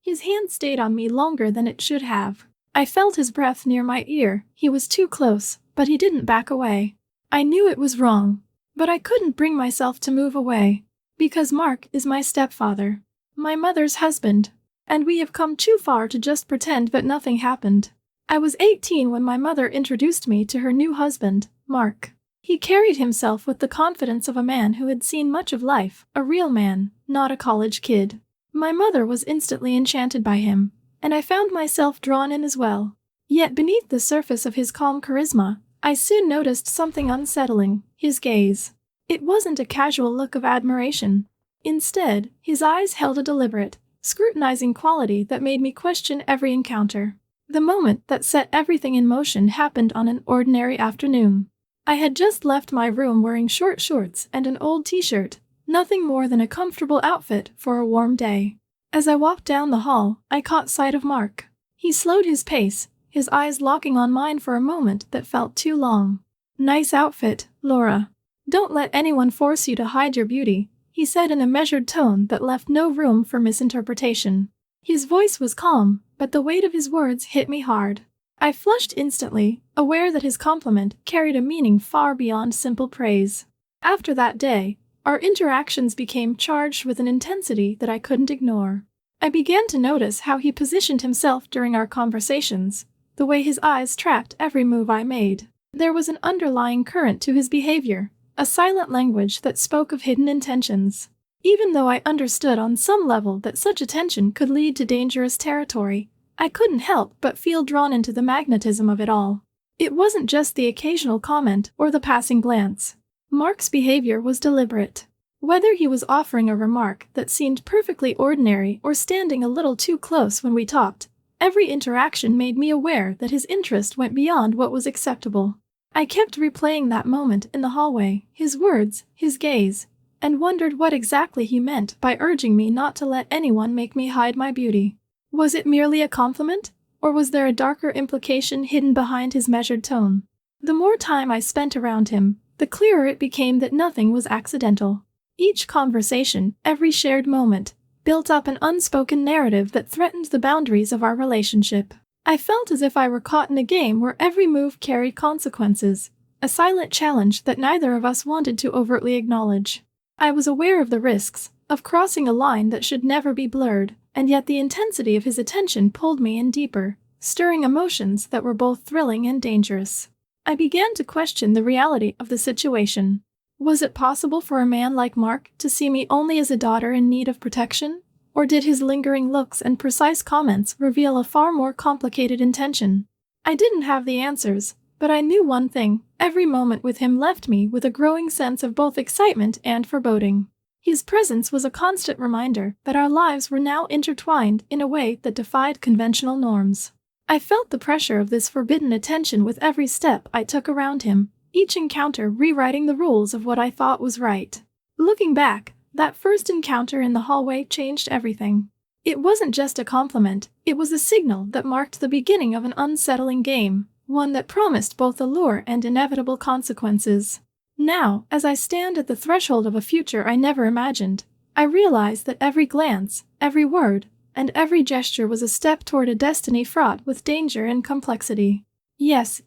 His hand stayed on me longer than it should have. I felt his breath near my ear. He was too close, but he didn't back away. I knew it was wrong, but I couldn't bring myself to move away. Because Mark is my stepfather, my mother's husband, and we have come too far to just pretend that nothing happened. I was 18 when my mother introduced me to her new husband, Mark. He carried himself with the confidence of a man who had seen much of life, a real man, not a college kid. My mother was instantly enchanted by him, and I found myself drawn in as well. Yet beneath the surface of his calm charisma, I soon noticed something unsettling: his gaze. It wasn't a casual look of admiration. Instead, his eyes held a deliberate, scrutinizing quality that made me question every encounter. The moment that set everything in motion happened on an ordinary afternoon. I had just left my room wearing short shorts and an old t-shirt, nothing more than a comfortable outfit for a warm day. As I walked down the hall, I caught sight of Mark. He slowed his pace, his eyes locking on mine for a moment that felt too long. "Nice outfit, Laura. Don't let anyone force you to hide your beauty," he said in a measured tone that left no room for misinterpretation. His voice was calm, but the weight of his words hit me hard. I flushed instantly, aware that his compliment carried a meaning far beyond simple praise. After that day, our interactions became charged with an intensity that I couldn't ignore. I began to notice how he positioned himself during our conversations, the way his eyes tracked every move I made. There was an underlying current to his behavior, a silent language that spoke of hidden intentions. Even though I understood on some level that such attention could lead to dangerous territory, I couldn't help but feel drawn into the magnetism of it all. It wasn't just the occasional comment or the passing glance. Mark's behavior was deliberate. Whether he was offering a remark that seemed perfectly ordinary or standing a little too close when we talked, every interaction made me aware that his interest went beyond what was acceptable. I kept replaying that moment in the hallway, his words, his gaze, and wondered what exactly he meant by urging me not to let anyone make me hide my beauty. Was it merely a compliment, or was there a darker implication hidden behind his measured tone? The more time I spent around him, the clearer it became that nothing was accidental. Each conversation, every shared moment, built up an unspoken narrative that threatened the boundaries of our relationship. I felt as if I were caught in a game where every move carried consequences, a silent challenge that neither of us wanted to overtly acknowledge. I was aware of the risks, of crossing a line that should never be blurred, and yet the intensity of his attention pulled me in deeper, stirring emotions that were both thrilling and dangerous. I began to question the reality of the situation. Was it possible for a man like Mark to see me only as a daughter in need of protection? Or did his lingering looks and precise comments reveal a far more complicated intention? I didn't have the answers, but I knew one thing: every moment with him left me with a growing sense of both excitement and foreboding. His presence was a constant reminder that our lives were now intertwined in a way that defied conventional norms. I felt the pressure of this forbidden attention with every step I took around him, each encounter rewriting the rules of what I thought was right. Looking back, that first encounter in the hallway changed everything. It wasn't just a compliment, it was a signal that marked the beginning of an unsettling game, one that promised both allure and inevitable consequences. Now, as I stand at the threshold of a future I never imagined, I realize that every glance, every word, and every gesture was a step toward a destiny fraught with danger and complexity. Yes,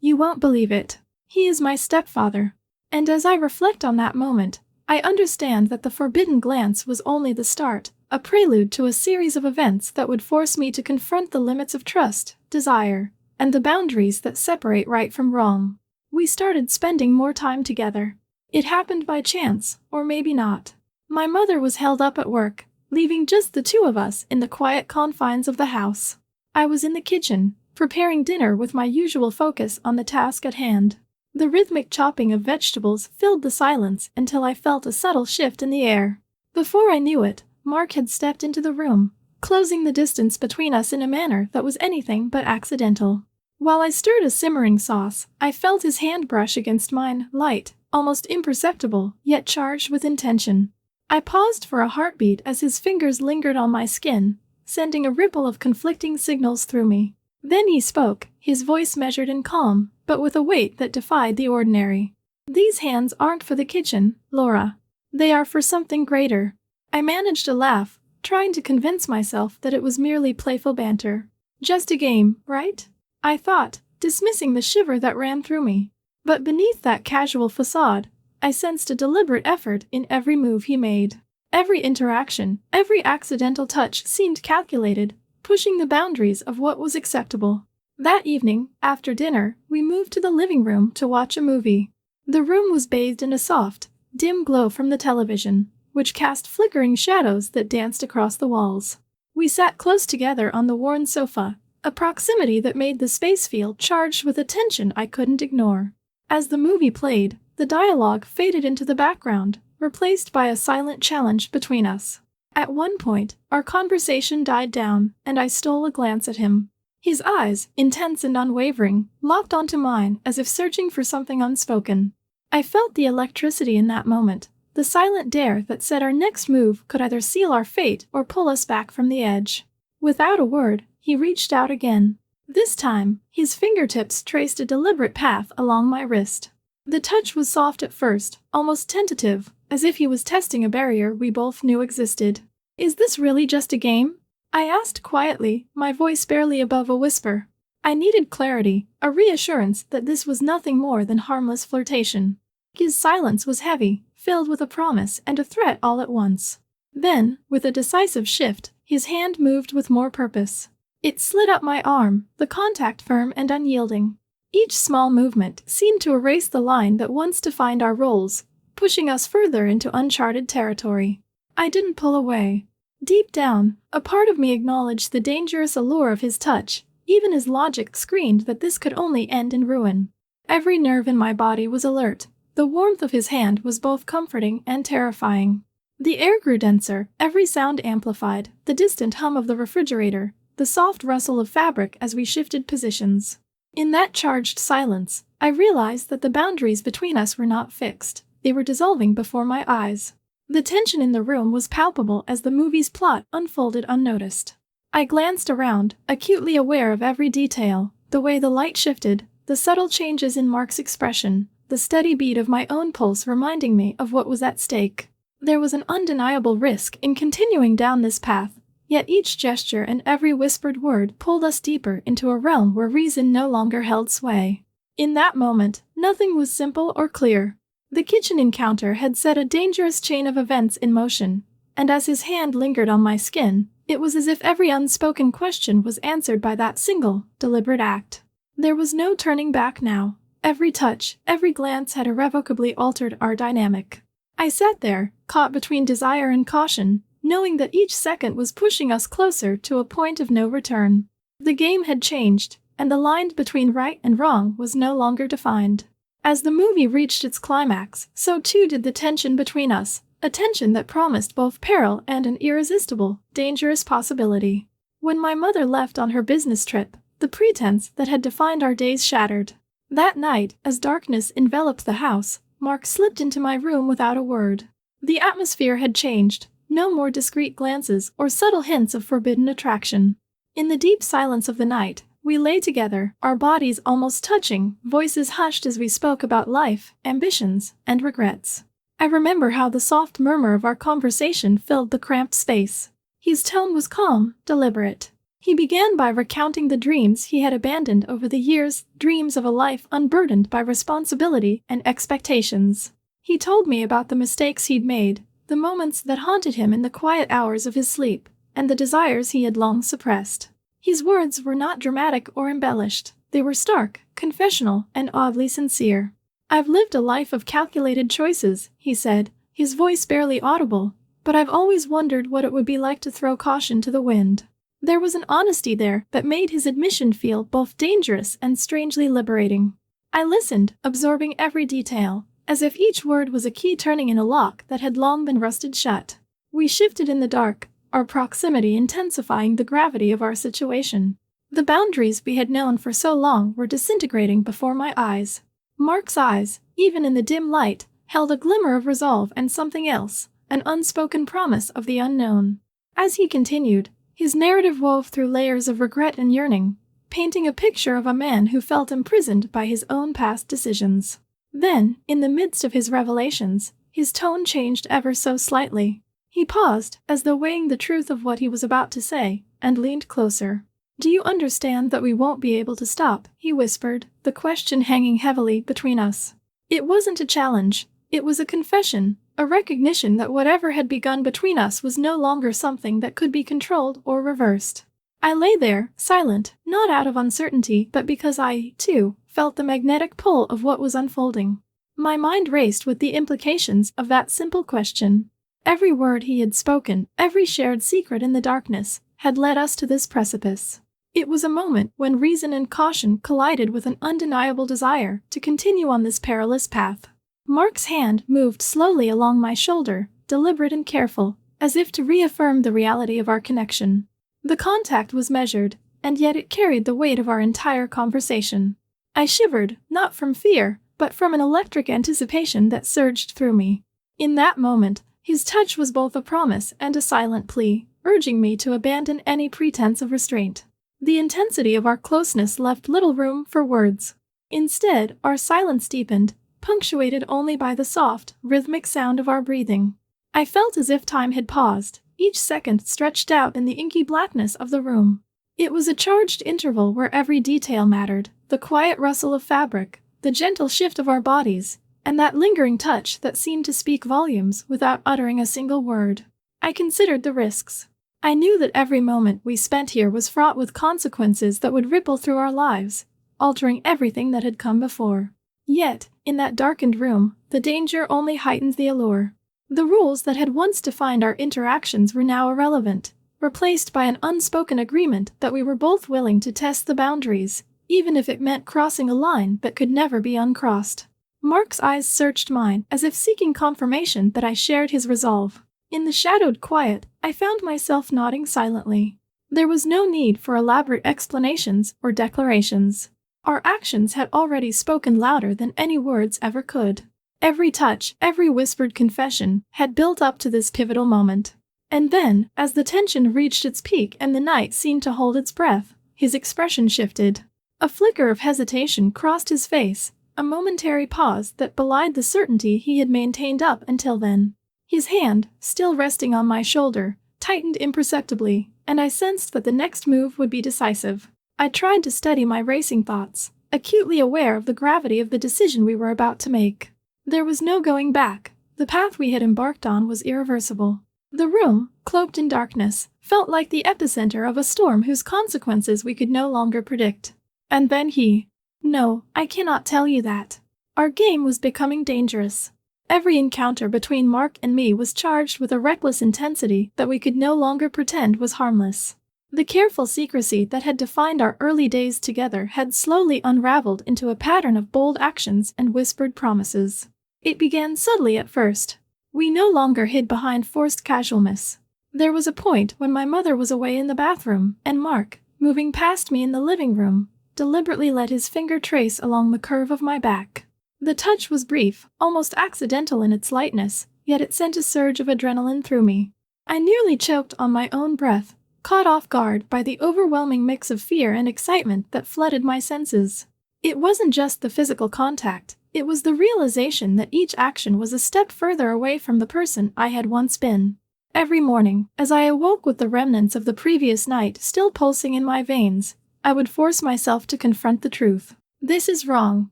you won't believe it. He is my stepfather. And as I reflect on that moment, I understand that the forbidden glance was only the start, a prelude to a series of events that would force me to confront the limits of trust, desire, and the boundaries that separate right from wrong. We started spending more time together. It happened by chance, or maybe not. My mother was held up at work, leaving just the two of us in the quiet confines of the house. I was in the kitchen, preparing dinner with my usual focus on the task at hand. The rhythmic chopping of vegetables filled the silence until I felt a subtle shift in the air. Before I knew it, Mark had stepped into the room, closing the distance between us in a manner that was anything but accidental. While I stirred a simmering sauce, I felt his hand brush against mine, light, almost imperceptible, yet charged with intention. I paused for a heartbeat as his fingers lingered on my skin, sending a ripple of conflicting signals through me. Then he spoke, his voice measured and calm, but with a weight that defied the ordinary. "These hands aren't for the kitchen, Laura. They are for something greater." I managed a laugh, trying to convince myself that it was merely playful banter. Just a game, right? I thought, dismissing the shiver that ran through me. But beneath that casual facade, I sensed a deliberate effort in every move he made. Every interaction, every accidental touch seemed calculated, pushing the boundaries of what was acceptable. That evening, after dinner, we moved to the living room to watch a movie. The room was bathed in a soft, dim glow from the television, which cast flickering shadows that danced across the walls. We sat close together on the worn sofa, a proximity that made the space feel charged with a tension I couldn't ignore. As the movie played, the dialogue faded into the background, replaced by a silent challenge between us. At one point, our conversation died down, and I stole a glance at him. His eyes, intense and unwavering, locked onto mine as if searching for something unspoken. I felt the electricity in that moment, the silent dare that said our next move could either seal our fate or pull us back from the edge. Without a word, he reached out again. This time, his fingertips traced a deliberate path along my wrist. The touch was soft at first, almost tentative, as if he was testing a barrier we both knew existed. "Is this really just a game?" I asked quietly, my voice barely above a whisper. I needed clarity, a reassurance that this was nothing more than harmless flirtation. His silence was heavy, filled with a promise and a threat all at once. Then, with a decisive shift, his hand moved with more purpose. It slid up my arm, the contact firm and unyielding. Each small movement seemed to erase the line that once defined our roles, pushing us further into uncharted territory. I didn't pull away. Deep down, a part of me acknowledged the dangerous allure of his touch, even as logic screamed that this could only end in ruin. Every nerve in my body was alert. The warmth of his hand was both comforting and terrifying. The air grew denser, every sound amplified, the distant hum of the refrigerator, the soft rustle of fabric as we shifted positions. In that charged silence, I realized that the boundaries between us were not fixed. They were dissolving before my eyes. The tension in the room was palpable as the movie's plot unfolded unnoticed. I glanced around, acutely aware of every detail, the way the light shifted, the subtle changes in Mark's expression, the steady beat of my own pulse reminding me of what was at stake. There was an undeniable risk in continuing down this path, yet each gesture and every whispered word pulled us deeper into a realm where reason no longer held sway. In that moment, nothing was simple or clear. The kitchen encounter had set a dangerous chain of events in motion, and as his hand lingered on my skin, it was as if every unspoken question was answered by that single, deliberate act. There was no turning back now. Every touch, every glance had irrevocably altered our dynamic. I sat there, caught between desire and caution, knowing that each second was pushing us closer to a point of no return. The game had changed, and the line between right and wrong was no longer defined. As the movie reached its climax, so too did the tension between us, a tension that promised both peril and an irresistible, dangerous possibility. When my mother left on her business trip, the pretense that had defined our days shattered. That night, as darkness enveloped the house, Mark slipped into my room without a word. The atmosphere had changed, no more discreet glances or subtle hints of forbidden attraction. In the deep silence of the night, we lay together, our bodies almost touching, voices hushed as we spoke about life, ambitions, and regrets. I remember how the soft murmur of our conversation filled the cramped space. His tone was calm, deliberate. He began by recounting the dreams he had abandoned over the years, dreams of a life unburdened by responsibility and expectations. He told me about the mistakes he'd made, the moments that haunted him in the quiet hours of his sleep, and the desires he had long suppressed. His words were not dramatic or embellished. They were stark, confessional, and oddly sincere. "I've lived a life of calculated choices," he said, his voice barely audible, "but I've always wondered what it would be like to throw caution to the wind." There was an honesty there that made his admission feel both dangerous and strangely liberating. I listened, absorbing every detail, as if each word was a key turning in a lock that had long been rusted shut. We shifted in the dark, our proximity intensifying the gravity of our situation. The boundaries we had known for so long were disintegrating before my eyes. Mark's eyes, even in the dim light, held a glimmer of resolve and something else, an unspoken promise of the unknown. As he continued, his narrative wove through layers of regret and yearning, painting a picture of a man who felt imprisoned by his own past decisions. Then, in the midst of his revelations, his tone changed ever so slightly. He paused, as though weighing the truth of what he was about to say, and leaned closer. "Do you understand that we won't be able to stop?" he whispered, the question hanging heavily between us. It wasn't a challenge. It was a confession, a recognition that whatever had begun between us was no longer something that could be controlled or reversed. I lay there, silent, not out of uncertainty but because I, too, felt the magnetic pull of what was unfolding. My mind raced with the implications of that simple question. Every word he had spoken, every shared secret in the darkness, had led us to this precipice. It was a moment when reason and caution collided with an undeniable desire to continue on this perilous path. Mark's hand moved slowly along my shoulder, deliberate and careful, as if to reaffirm the reality of our connection. The contact was measured, and yet it carried the weight of our entire conversation. I shivered, not from fear, but from an electric anticipation that surged through me. In that moment, his touch was both a promise and a silent plea, urging me to abandon any pretense of restraint. The intensity of our closeness left little room for words. Instead, our silence deepened, punctuated only by the soft, rhythmic sound of our breathing. I felt as if time had paused, each second stretched out in the inky blackness of the room. It was a charged interval where every detail mattered, the quiet rustle of fabric, the gentle shift of our bodies, and that lingering touch that seemed to speak volumes without uttering a single word. I considered the risks. I knew that every moment we spent here was fraught with consequences that would ripple through our lives, altering everything that had come before. Yet, in that darkened room, the danger only heightened the allure. The rules that had once defined our interactions were now irrelevant, replaced by an unspoken agreement that we were both willing to test the boundaries, even if it meant crossing a line that could never be uncrossed. Mark's eyes searched mine, as if seeking confirmation that I shared his resolve. In the shadowed quiet, I found myself nodding silently. There was no need for elaborate explanations or declarations. Our actions had already spoken louder than any words ever could. Every touch, every whispered confession, had built up to this pivotal moment. And then, as the tension reached its peak and the night seemed to hold its breath, his expression shifted. A flicker of hesitation crossed his face, a momentary pause that belied the certainty he had maintained up until then. His hand, still resting on my shoulder, tightened imperceptibly, and I sensed that the next move would be decisive. I tried to steady my racing thoughts, acutely aware of the gravity of the decision we were about to make. There was no going back. The path we had embarked on was irreversible. The room, cloaked in darkness, felt like the epicenter of a storm whose consequences we could no longer predict. And then he... No, I cannot tell you that. Our game was becoming dangerous. Every encounter between Mark and me was charged with a reckless intensity that we could no longer pretend was harmless. The careful secrecy that had defined our early days together had slowly unraveled into a pattern of bold actions and whispered promises. It began subtly at first. We no longer hid behind forced casualness. There was a point when my mother was away in the bathroom, and Mark, moving past me in the living room, deliberately let his finger trace along the curve of my back. The touch was brief, almost accidental in its lightness, yet it sent a surge of adrenaline through me. I nearly choked on my own breath, caught off guard by the overwhelming mix of fear and excitement that flooded my senses. It wasn't just the physical contact, it was the realization that each action was a step further away from the person I had once been. Every morning, as I awoke with the remnants of the previous night still pulsing in my veins, I would force myself to confront the truth. This is wrong.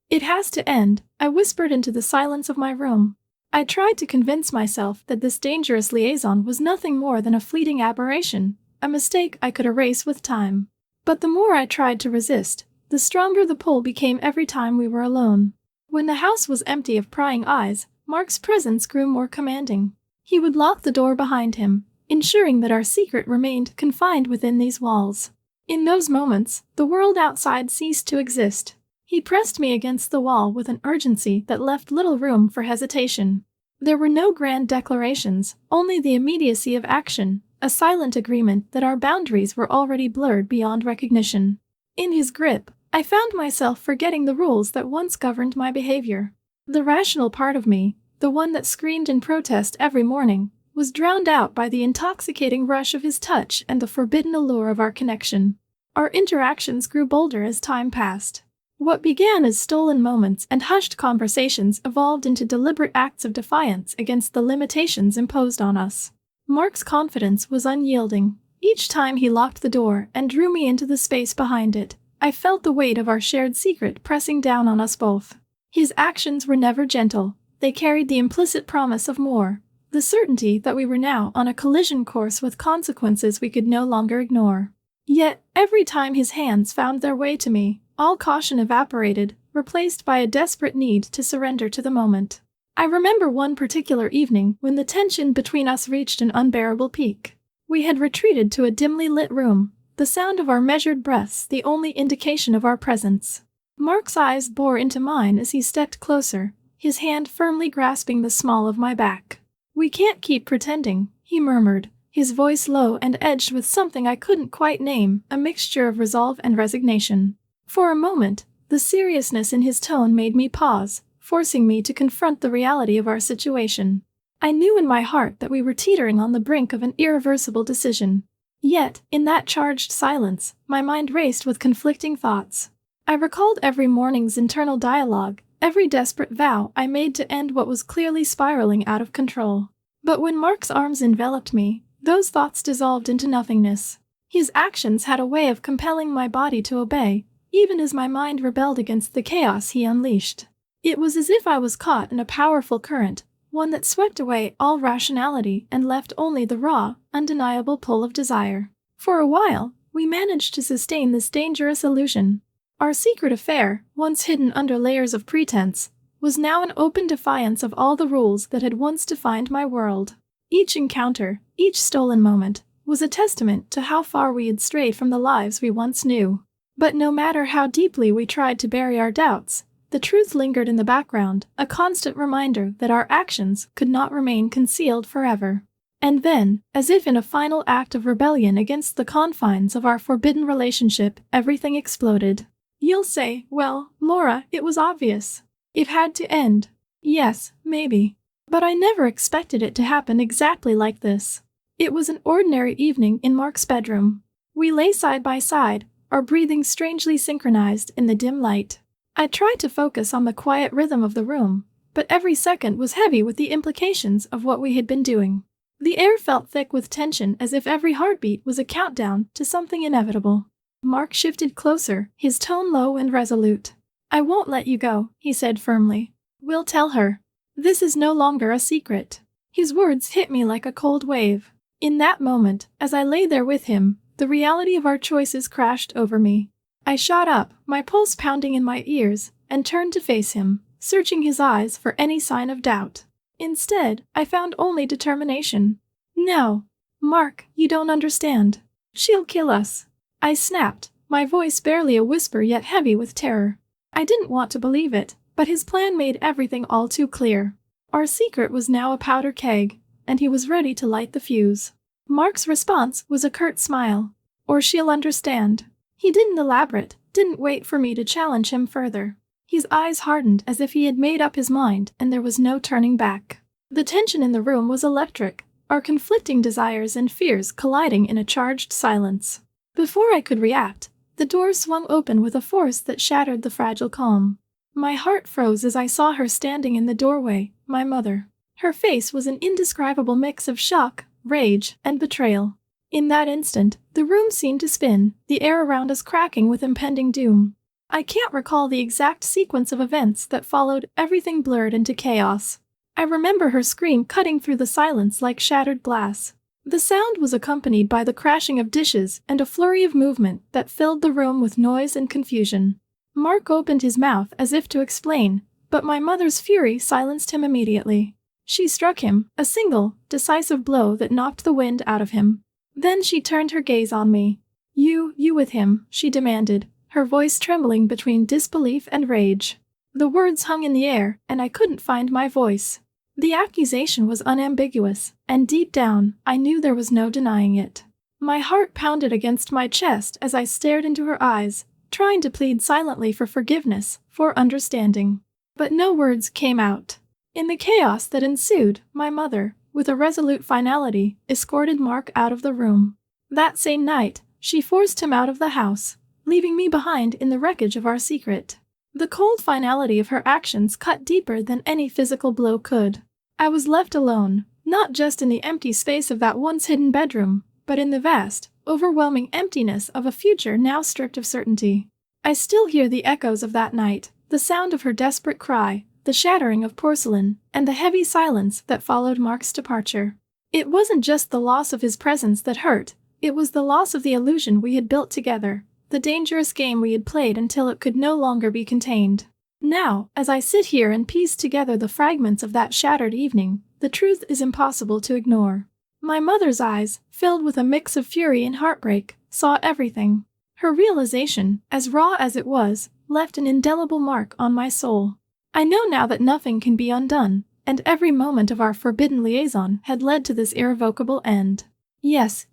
It has to end, I whispered into the silence of my room. I tried to convince myself that this dangerous liaison was nothing more than a fleeting aberration, a mistake I could erase with time. But the more I tried to resist, the stronger the pull became every time we were alone. When the house was empty of prying eyes, Mark's presence grew more commanding. He would lock the door behind him, ensuring that our secret remained confined within these walls. In those moments, the world outside ceased to exist. He pressed me against the wall with an urgency that left little room for hesitation. There were no grand declarations, only the immediacy of action, a silent agreement that our boundaries were already blurred beyond recognition. In his grip, I found myself forgetting the rules that once governed my behavior. The rational part of me, the one that screamed in protest every morning, was drowned out by the intoxicating rush of his touch and the forbidden allure of our connection. Our interactions grew bolder as time passed. What began as stolen moments and hushed conversations evolved into deliberate acts of defiance against the limitations imposed on us. Mark's confidence was unyielding. Each time he locked the door and drew me into the space behind it, I felt the weight of our shared secret pressing down on us both. His actions were never gentle. They carried the implicit promise of more, the certainty that we were now on a collision course with consequences we could no longer ignore. Yet, every time his hands found their way to me, all caution evaporated, replaced by a desperate need to surrender to the moment. I remember one particular evening when the tension between us reached an unbearable peak. We had retreated to a dimly lit room, the sound of our measured breaths the only indication of our presence. Mark's eyes bore into mine as he stepped closer, his hand firmly grasping the small of my back. "We can't keep pretending," he murmured, his voice low and edged with something I couldn't quite name, a mixture of resolve and resignation. For a moment, the seriousness in his tone made me pause, forcing me to confront the reality of our situation. I knew in my heart that we were teetering on the brink of an irreversible decision. Yet, in that charged silence, my mind raced with conflicting thoughts. I recalled every morning's internal dialogue, every desperate vow I made to end what was clearly spiraling out of control. But when Mark's arms enveloped me, those thoughts dissolved into nothingness. His actions had a way of compelling my body to obey, even as my mind rebelled against the chaos he unleashed. It was as if I was caught in a powerful current, one that swept away all rationality and left only the raw, undeniable pull of desire. For a while, we managed to sustain this dangerous illusion. Our secret affair, once hidden under layers of pretense, was now an open defiance of all the rules that had once defined my world. Each encounter, each stolen moment, was a testament to how far we had strayed from the lives we once knew. But no matter how deeply we tried to bury our doubts, the truth lingered in the background, a constant reminder that our actions could not remain concealed forever. And then, as if in a final act of rebellion against the confines of our forbidden relationship, everything exploded. You'll say, "Well, Laura, it was obvious. It had to end." Yes, maybe. But I never expected it to happen exactly like this. It was an ordinary evening in Mark's bedroom. We lay side by side, our breathing strangely synchronized in the dim light. I tried to focus on the quiet rhythm of the room, but every second was heavy with the implications of what we had been doing. The air felt thick with tension as if every heartbeat was a countdown to something inevitable. Mark shifted closer, his tone low and resolute. "I won't let you go," he said firmly. "We'll tell her. This is no longer a secret." His words hit me like a cold wave. In that moment, as I lay there with him, the reality of our choices crashed over me. I shot up, my pulse pounding in my ears, and turned to face him, searching his eyes for any sign of doubt. Instead, I found only determination. "No. Mark, you don't understand. She'll kill us." I snapped, my voice barely a whisper yet heavy with terror. I didn't want to believe it, but his plan made everything all too clear. Our secret was now a powder keg, and he was ready to light the fuse. Mark's response was a curt smile. "Or she'll understand." He didn't elaborate, didn't wait for me to challenge him further. His eyes hardened as if he had made up his mind and there was no turning back. The tension in the room was electric, our conflicting desires and fears colliding in a charged silence. Before I could react, the door swung open with a force that shattered the fragile calm. My heart froze as I saw her standing in the doorway, my mother. Her face was an indescribable mix of shock, rage, and betrayal. In that instant, the room seemed to spin, the air around us cracking with impending doom. I can't recall the exact sequence of events that followed, everything blurred into chaos. I remember her scream cutting through the silence like shattered glass. The sound was accompanied by the crashing of dishes and a flurry of movement that filled the room with noise and confusion. Mark opened his mouth as if to explain, but my mother's fury silenced him immediately. She struck him, a single, decisive blow that knocked the wind out of him. Then she turned her gaze on me. You with him," she demanded, her voice trembling between disbelief and rage. The words hung in the air, and I couldn't find my voice. The accusation was unambiguous, and deep down, I knew there was no denying it. My heart pounded against my chest as I stared into her eyes, trying to plead silently for forgiveness, for understanding. But no words came out. In the chaos that ensued, my mother, with a resolute finality, escorted Mark out of the room. That same night, she forced him out of the house, leaving me behind in the wreckage of our secret. The cold finality of her actions cut deeper than any physical blow could. I was left alone, Not just in the empty space of that once hidden bedroom, but in the vast, overwhelming emptiness of a future now stripped of certainty. I still hear the echoes of that night, the sound of her desperate cry, the shattering of porcelain, and the heavy silence that followed Mark's departure. It wasn't just the loss of his presence that hurt, it was the loss of the illusion we had built together, the dangerous game we had played until it could no longer be contained. Now, as I sit here and piece together the fragments of that shattered evening, the truth is impossible to ignore. My mother's eyes, filled with a mix of fury and heartbreak, saw everything. Her realization, as raw as it was, left an indelible mark on my soul. I know now that nothing can be undone, and every moment of our forbidden liaison had led to this irrevocable end. Yes,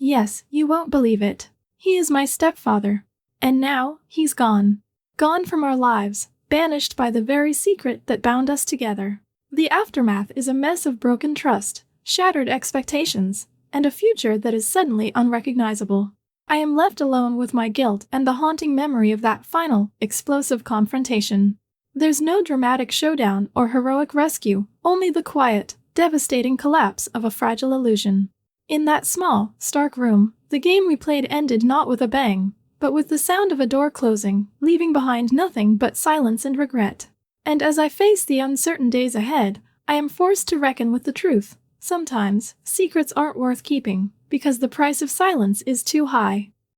you won't believe it. He is my stepfather. And now, he's gone. Gone from our lives, banished by the very secret that bound us together. The aftermath is a mess of broken trust, shattered expectations, and a future that is suddenly unrecognizable. I am left alone with my guilt and the haunting memory of that final, explosive confrontation. There's no dramatic showdown or heroic rescue, only the quiet, devastating collapse of a fragile illusion. In that small, stark room, the game we played ended not with a bang, but with the sound of a door closing, leaving behind nothing but silence and regret. And as I face the uncertain days ahead, I am forced to reckon with the truth. Sometimes, secrets aren't worth keeping, because the price of silence is too high.